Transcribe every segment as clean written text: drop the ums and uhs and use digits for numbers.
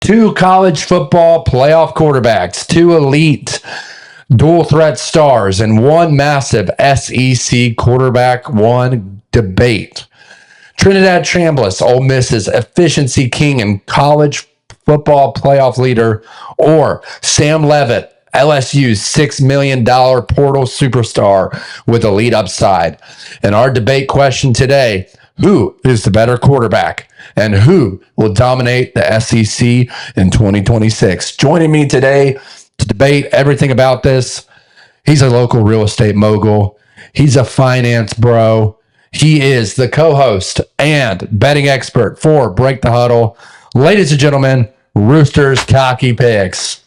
Two college football playoff quarterbacks, two elite dual threat stars, and one massive SEC quarterback one debate. Trinidad Chambliss, Ole Miss's efficiency king and college football playoff leader, or Sam Leavitt, LSU's $6 million portal superstar with elite upside. And our debate question today, who is the better quarterback and who will dominate the SEC in 2026? Joining me today to debate everything about this, he's a local real estate mogul. He's a finance bro. He is the co-host and betting expert for Break The Huddle. Ladies and gentlemen, Rooster's Cocky Picks.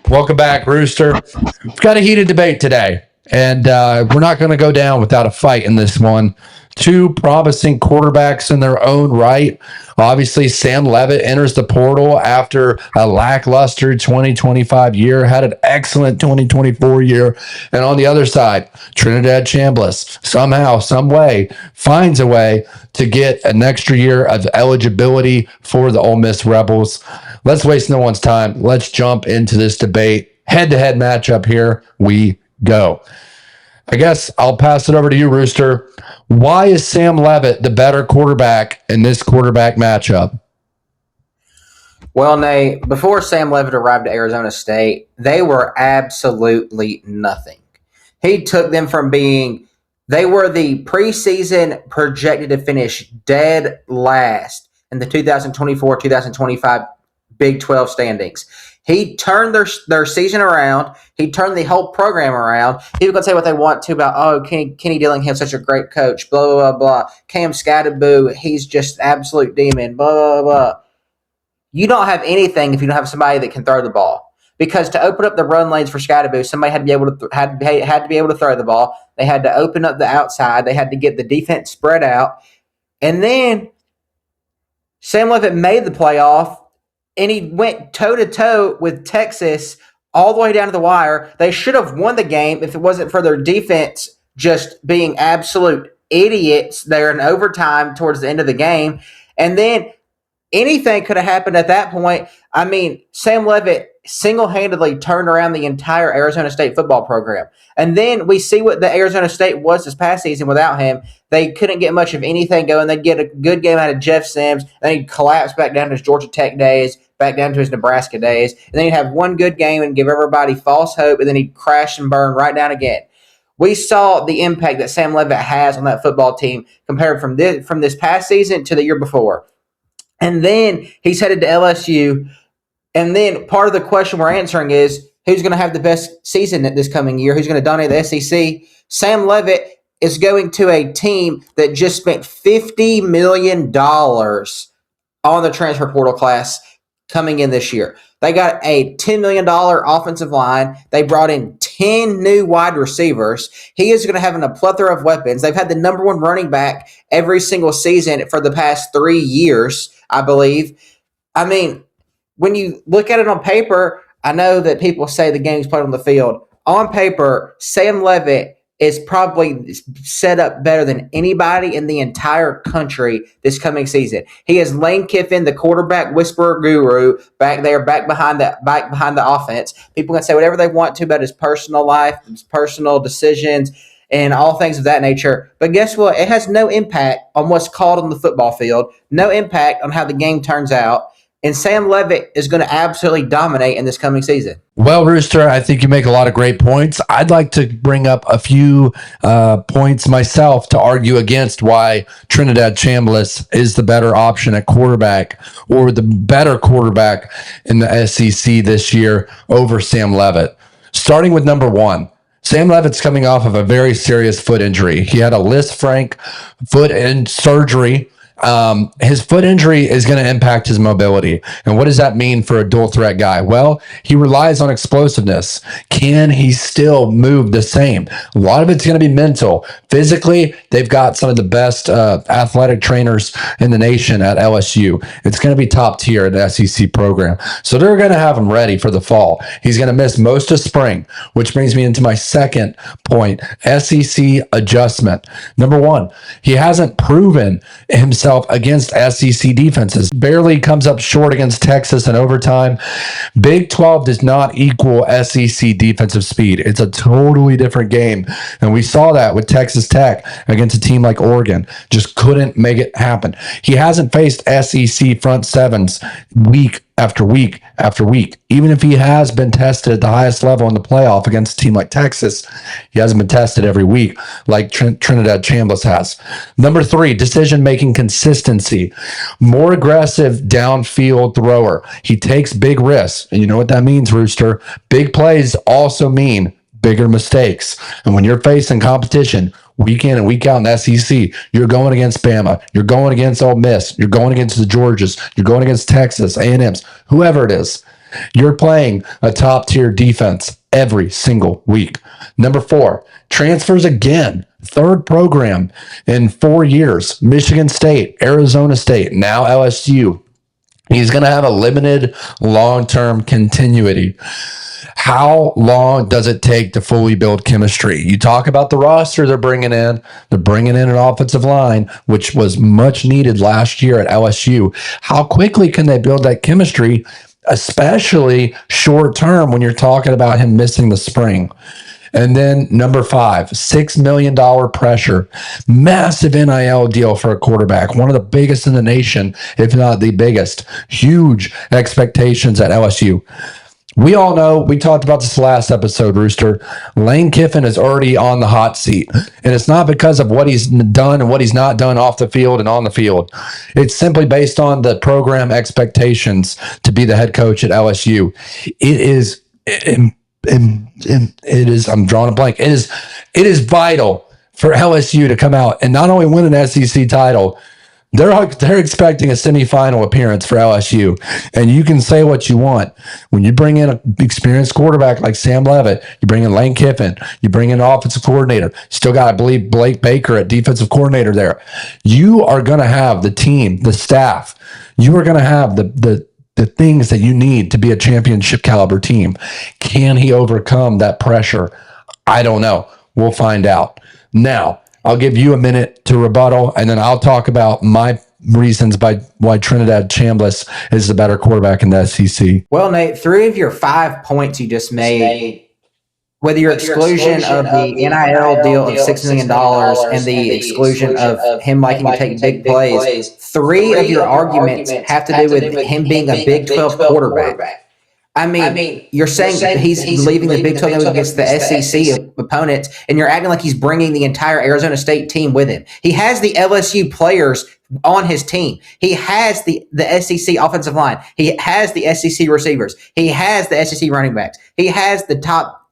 Welcome back, Rooster. We've got a heated debate today, and we're not going to go down without a fight in this one. Two promising quarterbacks in their own right. Obviously, Sam Leavitt enters the portal after a lackluster 2025 year, had an excellent 2024 year. And on the other side, Trinidad Chambliss somehow, some way, finds a way to get an extra year of eligibility for the Ole Miss Rebels. Let's waste no one's time. Let's jump into this debate. Head-to-head matchup here we go. I guess I'll pass it over to you, Rooster. Why is Sam Leavitt the better quarterback in this quarterback matchup? Well, Nate, before Sam Leavitt arrived at Arizona State, they were absolutely nothing. He took them from they were the preseason projected to finish dead last in the 2024-2025 Big 12 standings. He turned their season around. He turned the whole program around. People can say what they want to about, Kenny Dillingham's such a great coach, blah, blah, blah, blah. Cam Scatterboo, he's just an absolute demon, blah, blah, blah. You don't have anything if you don't have somebody that can throw the ball. Because to open up the run lanes for Scatterboo, somebody had to be able to throw the ball. They had to open up the outside. They had to get the defense spread out. And then Sam Leavitt made the playoff. And he went toe-to-toe with Texas all the way down to the wire. They should have won the game if it wasn't for their defense just being absolute idiots there in overtime towards the end of the game. And then anything could have happened at that point. I mean, Sam Leavitt single-handedly turned around the entire Arizona State football program. And then we see what the Arizona State was this past season without him. They couldn't get much of anything going. They'd get a good game out of Jeff Sims. Then he'd collapse back down to his Georgia Tech days, back down to his Nebraska days. And then he'd have one good game and give everybody false hope, and then he'd crash and burn right down again. We saw the impact that Sam Leavitt has on that football team compared from this past season to the year before. And then he's headed to LSU. And then part of the question we're answering is who's going to have the best season this coming year? Who's going to dominate the SEC? Sam Leavitt is going to a team that just spent $50 million on the transfer portal class coming in this year. They got a $10 million offensive line. They brought in 10 new wide receivers. He is going to have a plethora of weapons. They've had the number one running back every single season for the past 3 years, I believe. I mean, when you look at it on paper, I know that people say the game's played on the field. On paper, Sam Leavitt is probably set up better than anybody in the entire country this coming season. He has Lane Kiffin, the quarterback whisperer guru, back there, back behind the offense. People can say whatever they want to about his personal life, his personal decisions, and all things of that nature. But guess what? It has no impact on what's called on the football field, no impact on how the game turns out. And Sam Leavitt is going to absolutely dominate in this coming season. Well, Rooster, I think you make a lot of great points. I'd like to bring up a few points myself to argue against why Trinidad Chambliss is the better option at quarterback or the better quarterback in the SEC this year over Sam Leavitt. Starting with number one. Sam Leavitt's coming off of a very serious foot injury. He had a Lisfranc foot and surgery. His foot injury is going to impact his mobility. And what does that mean for a dual threat guy? Well, he relies on explosiveness. Can he still move the same? A lot of it's going to be mental. Physically, they've got some of the best athletic trainers in the nation at LSU. It's going to be top tier in the SEC program. So they're going to have him ready for the fall. He's going to miss most of spring, which brings me into my second point, SEC adjustment. Number one, he hasn't proven himself itself against SEC defenses. Barely comes up short against Texas in overtime. Big 12 does not equal SEC defensive speed. It's a totally different game. And we saw that with Texas Tech against a team like Oregon. Just couldn't make it happen. He hasn't faced SEC front sevens week after week after week. Even if he has been tested at the highest level in the playoff against a team like Texas, he hasn't been tested every week like Trinidad Chambliss has. Number 3, decision-making consistency. More aggressive downfield thrower. He takes big risks. And you know what that means, Rooster? Big plays also mean bigger mistakes. And when you're facing competition week in and week out in the SEC, you're going against Bama, you're going against Ole Miss, you're going against the Georgias, you're going against Texas, A&Ms, whoever it is. You're playing a top-tier defense every single week. Number 4, transfers again. 3rd program in 4 years. Michigan State, Arizona State, now LSU. He's going to have a limited long-term continuity. How long does it take to fully build chemistry? You talk about the roster they're bringing in. They're bringing in an offensive line, which was much needed last year at LSU. How quickly can they build that chemistry, especially short term when you're talking about him missing the spring? And then number 5, $6 million pressure. Massive NIL deal for a quarterback. One of the biggest in the nation, if not the biggest. Huge expectations at LSU. We all know, we talked about this last episode, Rooster. Lane Kiffin is already on the hot seat. And it's not because of what he's done and what he's not done off the field and on the field. It's simply based on the program expectations to be the head coach at LSU. It is, I'm drawing a blank. It is vital for LSU to come out and not only win an SEC title, they're expecting a semifinal appearance for LSU. And you can say what you want. When you bring in an experienced quarterback like Sam Leavitt, you bring in Lane Kiffin, you bring in an offensive coordinator, still got, I believe, Blake Baker at defensive coordinator there. You are going to have the team, the staff. You are going to have the things that you need to be a championship caliber team. Can he overcome that pressure? I don't know. We'll find out. Now, I'll give you a minute to rebuttal, and then I'll talk about my reasons why Trinidad Chambliss is the better quarterback in the SEC. Well, Nate, 3 of your 5 points you just made, whether your exclusion of the NIL deal of $6 million and the exclusion of him liking to take big plays, 3 of your arguments have to do with him being a Big 12 quarterback. I mean, you're saying that he's leaving the Big 12 against the SEC opponents, and you're acting like he's bringing the entire Arizona State team with him. He has the LSU players on his team. He has the SEC offensive line. He has the SEC receivers. He has the SEC running backs. He has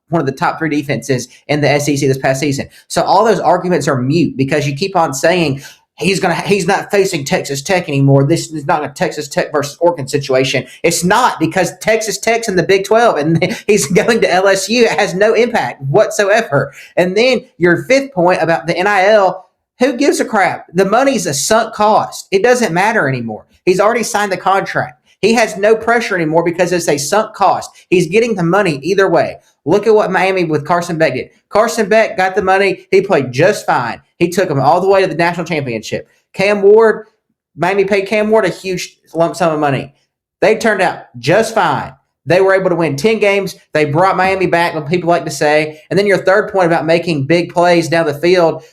one of the top 3 defenses in the SEC this past season. So all those arguments are mute because you keep on saying he's not facing Texas Tech anymore. This is not a Texas Tech versus Oregon situation. It's not, because Texas Tech's in the Big 12 and he's going to LSU. It has no impact whatsoever. And then your 5th point about the NIL, who gives a crap? The money's a sunk cost. It doesn't matter anymore. He's already signed the contract. He has no pressure anymore because it's a sunk cost. He's getting the money either way. Look at what Miami with Carson Beck did. Carson Beck got the money. He played just fine. He took them all the way to the national championship. Cam Ward, Miami paid Cam Ward a huge lump sum of money. They turned out just fine. They were able to win 10 games. They brought Miami back, what people like to say. And then your 3rd point about making big plays down the field,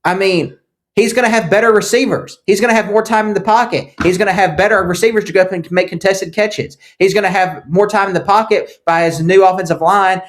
I mean, he's going to have better receivers. He's going to have more time in the pocket. He's going to have better receivers to go up and make contested catches. He's going to have more time in the pocket by his new offensive line.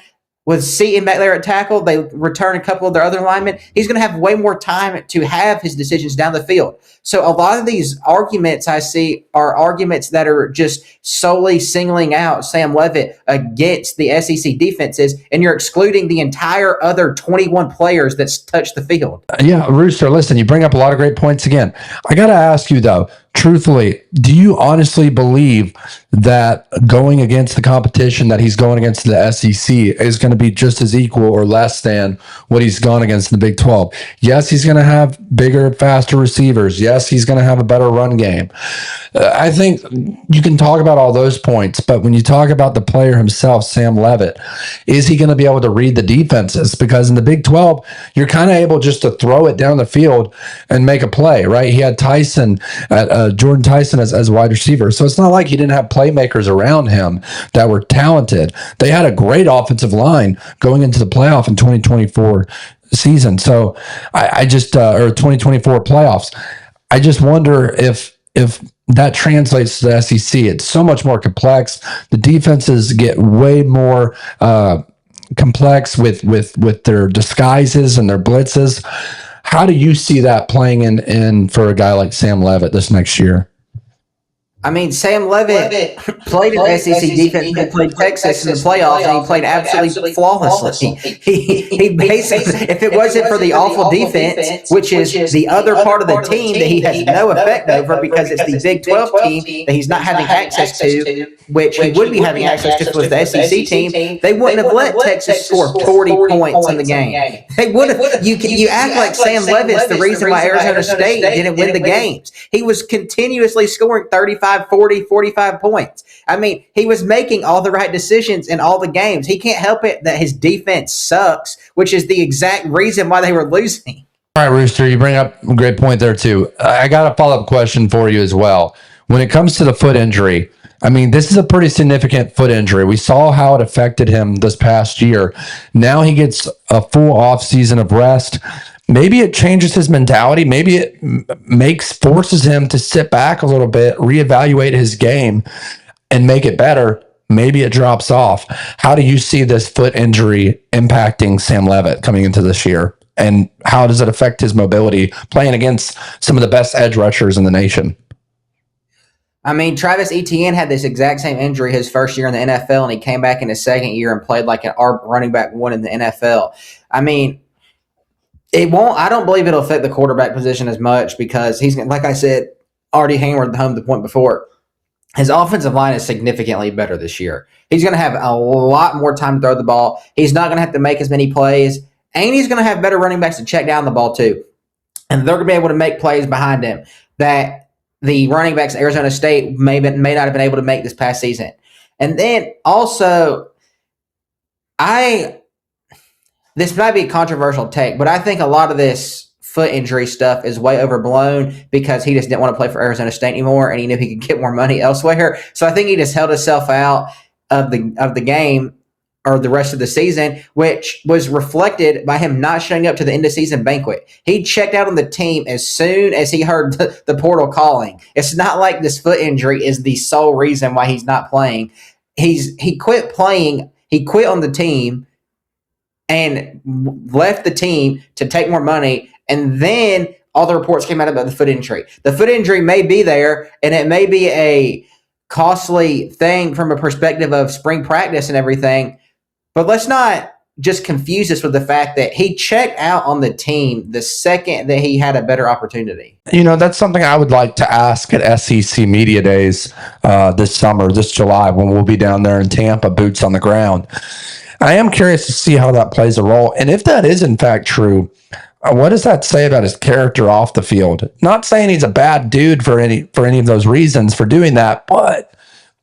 With Seaton back there at tackle, they return a couple of their other linemen. He's going to have way more time to have his decisions down the field. So a lot of these arguments I see are arguments that are just solely singling out Sam Leavitt against the SEC defenses, and you're excluding the entire other 21 players that's touched the field. Yeah, Rooster, listen, you bring up a lot of great points again. I got to ask you, though, truthfully, do you honestly believe that going against the competition that he's going against the SEC is going to be just as equal or less than what he's gone against in the Big 12? Yes, he's going to have bigger, faster receivers. Yes, he's going to have a better run game. I think you can talk about all those points, but when you talk about the player himself, Sam Leavitt, is he going to be able to read the defenses? Because in the Big 12, you're kind of able just to throw it down the field and make a play, right? He had Jordan Tyson as wide receiver. So it's not like he didn't have playmakers around him that were talented. They had a great offensive line going into the playoff in 2024 season. So I just, or 2024 playoffs. I just wonder if that translates to the SEC. It's so much more complex. The defenses get way more complex with their disguises and their blitzes. How do you see that playing in for a guy like Sam Leavitt this next year? I mean, Sam Leavitt played an SEC defense. He played Texas in the playoffs, and he played absolutely flawlessly. He basically, if it wasn't for the awful defense, which is the other part of the team that he has no effect over because it's the Big 12 team that he's not having access to, which he would be having access to if it was the SEC team, they wouldn't have let Texas score 40 points in the game. They would have. You act like Sam Leavitt's the reason why Arizona State didn't win the games. He was continuously scoring 35, 40, 45 points. I mean, he was making all the right decisions in all the games. He can't help it that his defense sucks, which is the exact reason why they were losing. All right, Rooster, you bring up a great point there too. I got a follow-up question for you as well. When it comes to the foot injury, I mean, this is a pretty significant foot injury. We saw how it affected him this past year. Now he gets a full off season of rest. Maybe it changes his mentality. Maybe it forces him to sit back a little bit, reevaluate his game, and make it better. Maybe it drops off. How do you see this foot injury impacting Sam Leavitt coming into this year? And how does it affect his mobility playing against some of the best edge rushers in the nation? I mean, Travis Etienne had this exact same injury his first year in the NFL, and he came back in his second year and played like an running back one in the NFL. I mean, it won't. I don't believe it'll affect the quarterback position as much because he's, like I said, already hammered home the point before. His offensive line is significantly better this year. He's going to have a lot more time to throw the ball. He's not going to have to make as many plays, and he's going to have better running backs to check down the ball too. And they're going to be able to make plays behind him that the running backs at Arizona State may not have been able to make this past season. And then also, this might be a controversial take, but I think a lot of this foot injury stuff is way overblown because he just didn't want to play for Arizona State anymore, and he knew he could get more money elsewhere. So I think he just held himself out of the game or the rest of the season, which was reflected by him not showing up to the end of season banquet. He checked out on the team as soon as he heard the portal calling. It's not like this foot injury is the sole reason why he's not playing. He quit playing. He quit on the team and left the team to take more money. And then all the reports came out about the foot injury. The foot injury may be there, and it may be a costly thing from a perspective of spring practice and everything. But let's not just confuse this with the fact that he checked out on the team the second that he had a better opportunity. You know, that's something I would like to ask at SEC Media Days this summer, this July, when we'll be down there in Tampa, boots on the ground. I am curious to see how that plays a role. And if that is in fact true, what does that say about his character off the field? Not saying he's a bad dude for any of those reasons for doing that, but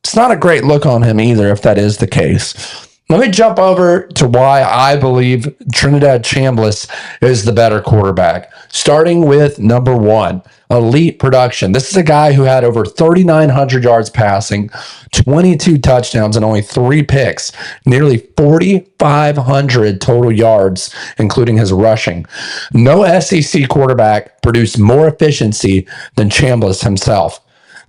it's not a great look on him either if that is the case. Let me jump over to why I believe Trinidad Chambliss is the better quarterback. Starting with number one, elite production. This is a guy who had over 3,900 yards passing, 22 touchdowns, and only 3 picks, nearly 4,500 total yards, including his rushing. No SEC quarterback produced more efficiency than Chambliss himself.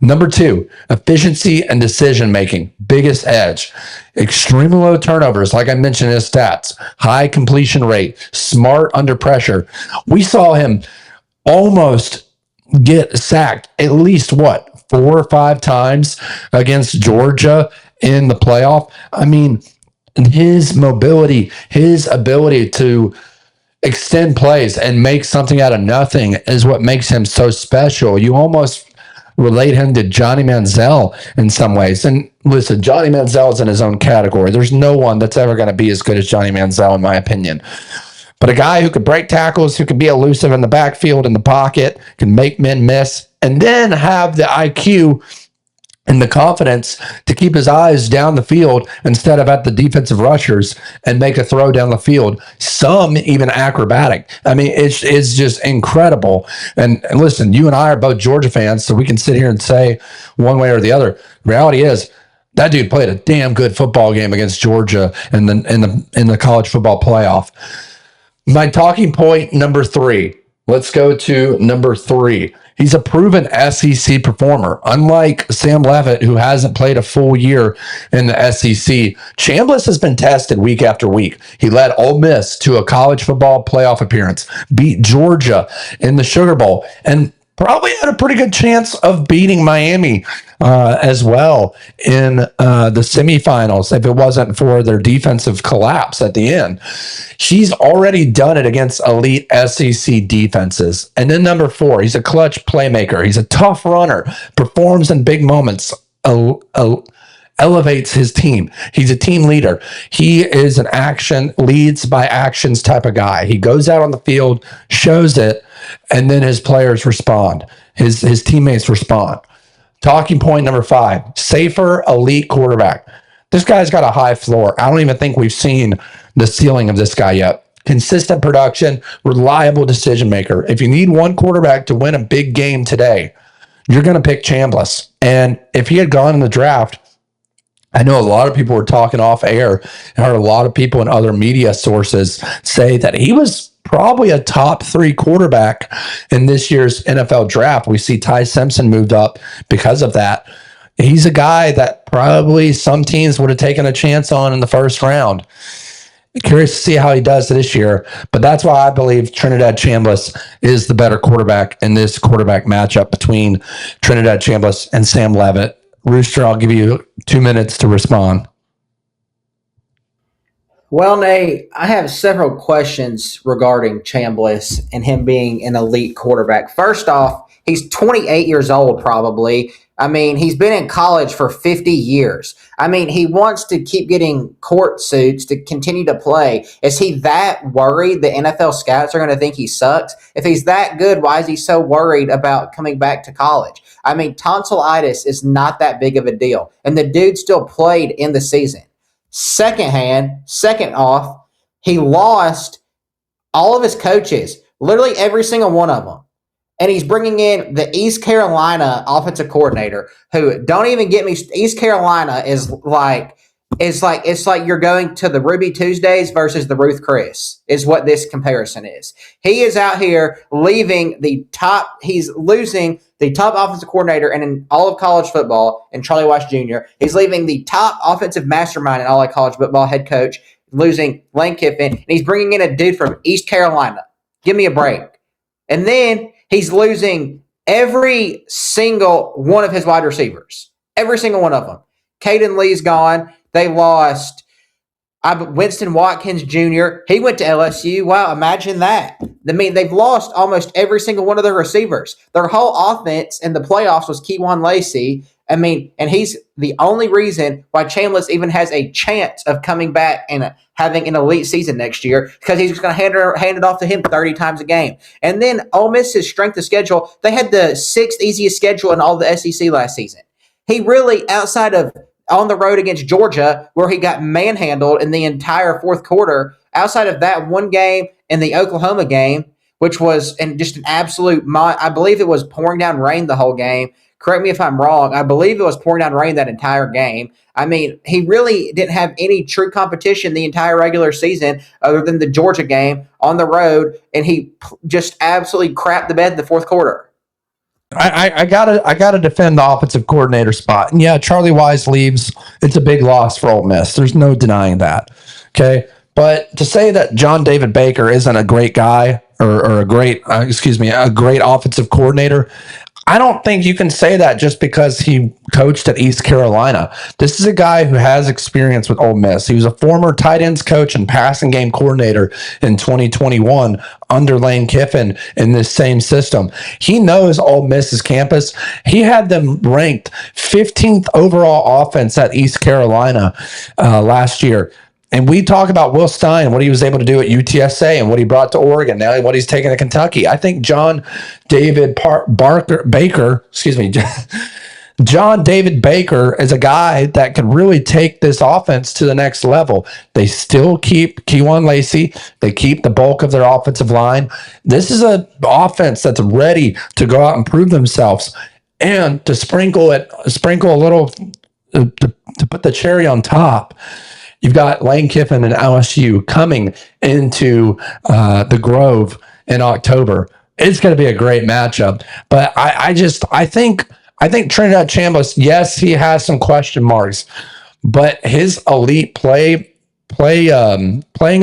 Number two, efficiency and decision-making, biggest edge. Extremely low turnovers, like I mentioned in his stats. High completion rate, smart under pressure. We saw him almost get sacked at least, 4 or 5 times against Georgia in the playoff. I mean, his mobility, his ability to extend plays and make something out of nothing is what makes him so special. You almost relate him to Johnny Manziel in some ways. And listen, Johnny Manziel is in his own category. There's no one that's ever going to be as good as Johnny Manziel, in my opinion. But a guy who could break tackles, who can be elusive in the backfield, in the pocket, can make men miss, and then have the IQ and the confidence to keep his eyes down the field instead of at the defensive rushers and make a throw down the field, some even acrobatic. I mean, it's just incredible. And listen, you and I are both Georgia fans, so we can sit here and say one way or the other. The reality is, that dude played a damn good football game against Georgia in the college football playoff. My talking point number 3. Let's go to number 3. He's a proven SEC performer. Unlike Sam Leavitt, who hasn't played a full year in the SEC, Chambliss has been tested week after week. He led Ole Miss to a college football playoff appearance, beat Georgia in the Sugar Bowl, and probably had a pretty good chance of beating Miami as well in the semifinals if it wasn't for their defensive collapse at the end. He's already done it against elite SEC defenses. And then number 4, he's a clutch playmaker. He's a tough runner, performs in big moments, elevates his team. He's a team leader. He is an leads by actions type of guy. He goes out on the field, shows it, and then his players respond. His teammates respond. Talking point number 5, safer elite quarterback. This guy's got a high floor. I don't even think we've seen the ceiling of this guy yet. Consistent production, reliable decision maker. If you need one quarterback to win a big game today, you're going to pick Chambliss. And if he had gone in the draft, I know a lot of people were talking off air. I heard a lot of people in other media sources say that he was probably a top 3 quarterback in this year's NFL draft. We see Ty Simpson moved up because of that. He's a guy that probably some teams would have taken a chance on in the first round. Curious to see how he does this year, but that's why I believe Trinidad Chambliss is the better quarterback in this quarterback matchup between Trinidad Chambliss and Sam Leavitt. Rooster, I'll give you 2 minutes to respond. Well, Nate, I have several questions regarding Chambliss and him being an elite quarterback. First off, he's 28 years old probably. I mean, he's been in college for 50 years. I mean, he wants to keep getting court suits to continue to play. Is he that worried the NFL scouts are going to think he sucks? If he's that good, why is he so worried about coming back to college? I mean, tonsillitis is not that big of a deal, and the dude still played in the season. Second off, he lost all of his coaches, literally every single one of them. And he's bringing in the East Carolina offensive coordinator, who, don't even get me, East Carolina is like it's like you're going to the Ruby Tuesdays versus the Ruth Chris, is what this comparison is. He is out here he's losing the top offensive coordinator in all of college football in Charlie Weiss Jr. He's leaving the top offensive mastermind in all of college football, head coach, losing Lane Kiffin, and he's bringing in a dude from East Carolina. Give me a break. And then he's losing every single one of his wide receivers. Every single one of them. Caden Lee's gone. They lost Winston Watkins Jr. He went to LSU. Wow, imagine that. I mean, they've lost almost every single one of their receivers. Their whole offense in the playoffs was Keywan Lacey. I mean, and he's the only reason why Chambliss even has a chance of coming back and having an elite season next year, because he's just going to hand it off to him 30 times a game. And then Ole Miss's strength of schedule, they had the 6th easiest schedule in all the SEC last season. He really, outside of on the road against Georgia, where he got manhandled in the entire fourth quarter, outside of that one game and the Oklahoma game, which was just an absolute, I believe it was pouring down rain the whole game. Correct me if I'm wrong. I believe it was pouring down rain that entire game. I mean, he really didn't have any true competition the entire regular season other than the Georgia game on the road, and he just absolutely crapped the bed in the fourth quarter. I gotta defend the offensive coordinator spot. And yeah, Charlie Weiss leaves. It's a big loss for Ole Miss. There's no denying that. Okay. But to say that John David Baker isn't a great guy or a great offensive coordinator, I don't think you can say that just because he coached at East Carolina. This is a guy who has experience with Ole Miss. He was a former tight ends coach and passing game coordinator in 2021 under Lane Kiffin in this same system. He knows Ole Miss's campus. He had them ranked 15th overall offense at East Carolina last year. And we talk about Will Stein, what he was able to do at UTSA and what he brought to Oregon, now what he's taking to Kentucky. I think John David Baker is a guy that could really take this offense to the next level. They still keep Kewan Lacey. They keep the bulk of their offensive line. This is an offense that's ready to go out and prove themselves. And to sprinkle a little, to put the cherry on top, you've got Lane Kiffin and LSU coming into the Grove in October. It's going to be a great matchup. But I think Trinidad Chambliss, yes, he has some question marks, but his elite playing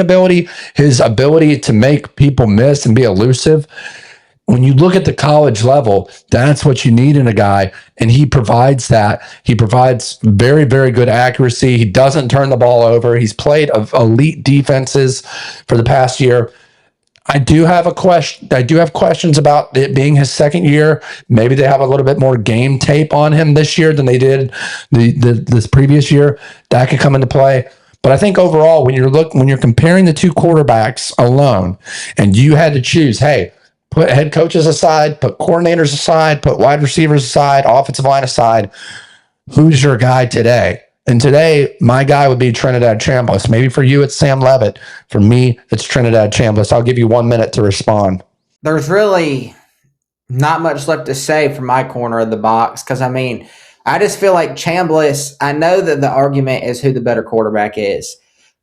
ability, his ability to make people miss and be elusive. When you look at the college level, that's what you need in a guy, and he provides that. He provides very, very good accuracy. He doesn't turn the ball over. He's played elite defenses for the past year. I do have questions about it being his second year. Maybe they have a little bit more game tape on him this year than they did this previous year. That could come into play. But I think overall, when you're comparing the two quarterbacks alone, and you had to choose, hey, put head coaches aside, put coordinators aside, put wide receivers aside, offensive line aside, who's your guy today? And today, my guy would be Trinidad Chambliss. Maybe for you, it's Sam Leavitt. For me, it's Trinidad Chambliss. I'll give you 1 minute to respond. There's really not much left to say from my corner of the box because, I just feel like Chambliss, I know that the argument is who the better quarterback is,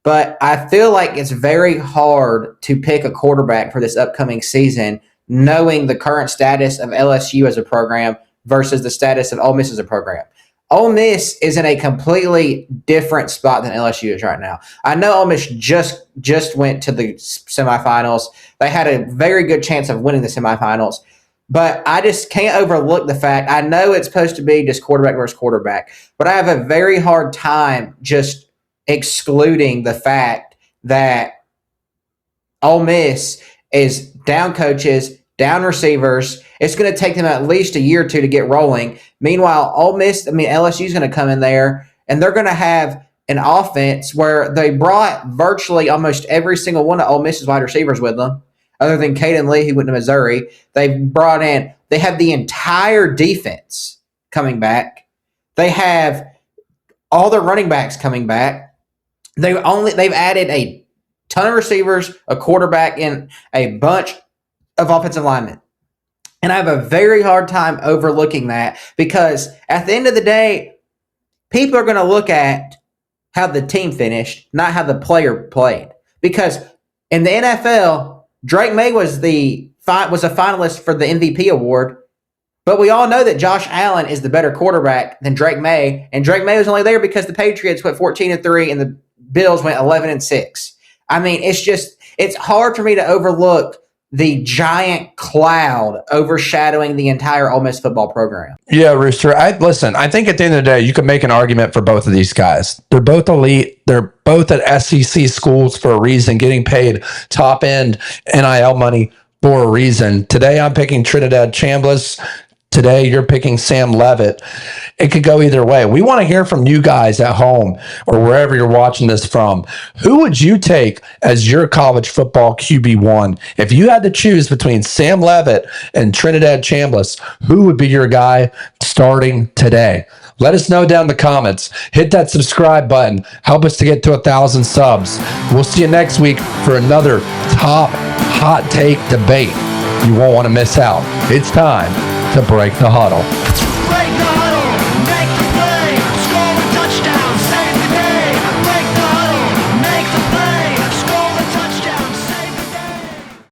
but I feel like it's very hard to pick a quarterback for this upcoming season knowing the current status of LSU as a program versus the status of Ole Miss as a program. Ole Miss is in a completely different spot than LSU is right now. I know Ole Miss just went to the semifinals. They had a very good chance of winning the semifinals, but I just can't overlook the fact, I know it's supposed to be just quarterback versus quarterback, but I have a very hard time just excluding the fact that Ole Miss is down coaches, down receivers. It's going to take them at least a year or two to get rolling. Meanwhile, LSU is going to come in there, and they're going to have an offense where they brought virtually almost every single one of Ole Miss's wide receivers with them, other than Caden Lee, who went to Missouri. They have the entire defense coming back. They have all the running backs coming back. They've added a ton of receivers, a quarterback, and a bunch of offensive linemen. And I have a very hard time overlooking that because at the end of the day, people are going to look at how the team finished, not how the player played. Because in the NFL, Drake May was a finalist for the MVP award, but we all know that Josh Allen is the better quarterback than Drake May, and Drake May was only there because the Patriots went 14-3 and the Bills went 11-6. It's hard for me to overlook the giant cloud overshadowing the entire Ole Miss football program. Yeah, Rooster. I think at the end of the day, you could make an argument for both of these guys. They're both elite. They're both at SEC schools for a reason, getting paid top end NIL money for a reason. Today, I'm picking Trinidad Chambliss. Today, you're picking Sam Leavitt. It could go either way. We want to hear from you guys at home or wherever you're watching this from. Who would you take as your college football QB1? If you had to choose between Sam Leavitt and Trinidad Chambliss, who would be your guy starting today? Let us know down in the comments. Hit that subscribe button. Help us to get to 1,000 subs. We'll see you next week for another top hot take debate. You won't want to miss out. It's time to break the huddle. Break